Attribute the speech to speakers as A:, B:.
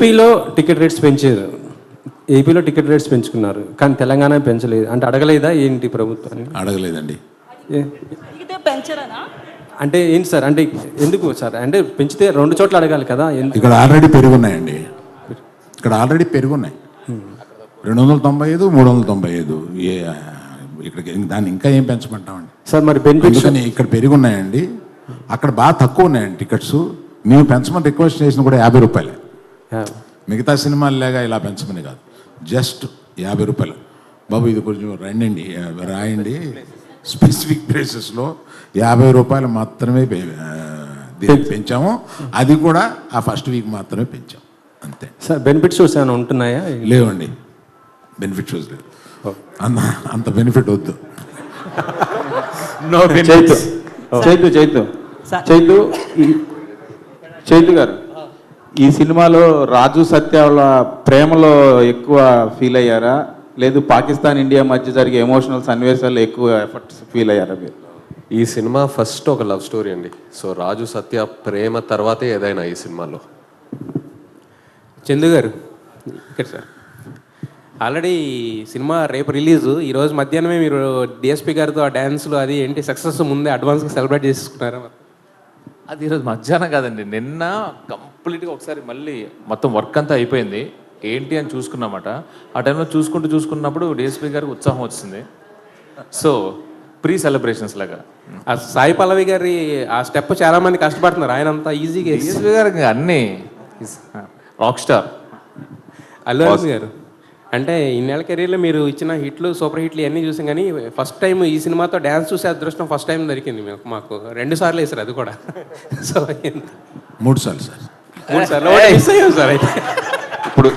A: ఏపీలో ticket rates పెంచారు, ఏపీలో టికెట్ రేట్స్ పెంచుకున్నారు, కానీ తెలంగాణ పెంచలేదు. అంటే అడగలేదా ఏంటి ప్రభుత్వాన్ని?
B: అడగలేదండి.
C: అడిగితే పెంచరనా?
A: అంటే ఏంటి సార్, అంటే ఎందుకు సార్? అంటే పెంచితే 2 చోట్ల అడగాలి కదా.
B: ఇక్కడ ఆల్రెడీ పెరుగున్నాయండి, ఇక్కడ ఆల్రెడీ పెరుగున్నాయి. 295, 395. ఇక్కడ దాన్ని ఇంకా ఏం పెంచమంటామండి
A: సార్? మరి బెనిఫిట్స్
B: ఇక్కడ పెరుగున్నాయండి, అక్కడ బాగా తక్కువ ఉన్నాయండి టికెట్స్. మేము పెంచమని రిక్వెస్ట్ చేసిన కూడా 50 రూపాయలే. మిగతా సినిమాలు లేగా ఇలా పెంచమని కాదు, జస్ట్ 50 రూపాయలు. బాబు ఇది కొంచెం రండి రాయండి, స్పెసిఫిక్ ప్లేసెస్లో 50 రూపాయలు మాత్రమే పెంచాము. అది కూడా ఆ ఫస్ట్ వీక్ మాత్రమే పెంచాం, అంతే
A: సార్. బెనిఫిట్ షోస్ ఏమైనా ఉంటున్నాయా?
B: లేవండి, బెనిఫిట్ షోస్ లేదు. అంత బెనిఫిట్ వద్దు.
D: చైతు గారు, ఈ సినిమాలో రాజు సత్య వాళ్ళ ప్రేమలో ఎక్కువ ఫీల్ అయ్యారా, లేదు పాకిస్తాన్ ఇండియా మధ్య జరిగే ఎమోషనల్ సన్నివేశాల్లో ఎక్కువ ఎఫర్ట్స్ ఫీల్ అయ్యారా మీరు?
E: ఈ సినిమా ఫస్ట్ ఒక లవ్ స్టోరీ అండి. సో రాజు సత్య ప్రేమ తర్వాతే ఏదైనా ఈ సినిమాలో.
F: చందు గారు ఇక్కడ సార్, ఆల్రెడీ సినిమా రేపు రిలీజు, ఈరోజు మధ్యాహ్నమే మీరు డిఎస్పీ గారితో ఆ డ్యాన్స్లు అది ఏంటి సక్సెస్ ముందే అడ్వాన్స్గా సెలబ్రేట్ చేసుకున్నారా?
G: అది ఈరోజు మధ్యాహ్నం కాదండి, నిన్న కంప్లీట్గా ఒకసారి మళ్ళీ మొత్తం వర్క్ అంతా అయిపోయింది ఏంటి అని చూసుకున్నమాట. ఆ టైంలో చూసుకున్నప్పుడు డిఎస్పీ గారికి ఉత్సాహం వచ్చింది. సో ప్రీ సెలబ్రేషన్స్ లాగా
F: ఆ సాయి పల్లవి గారి ఆ స్టెప్ చాలా మంది కష్టపడుతున్నారు, ఆయన అంతా ఈజీగా.
G: డిఎస్పీ గారికి అన్నీ రాక్ స్టార్.
F: అల్లు అర్జున్ గారు అంటే ఇన్నేళ్ళ కెరీర్లో మీరు ఇచ్చిన హిట్లు, సూపర్ హిట్లు ఇవన్నీ చూసాం, కానీ ఫస్ట్ టైం ఈ సినిమాతో డ్యాన్స్ చూసే అదృష్టం ఫస్ట్ టైం దొరికింది మాకు. 2 సార్లు వేసారు, అది కూడా. సో
B: 3 సార్లు సార్.
F: 3 సార్లు సార్. అయితే
G: ఇప్పుడు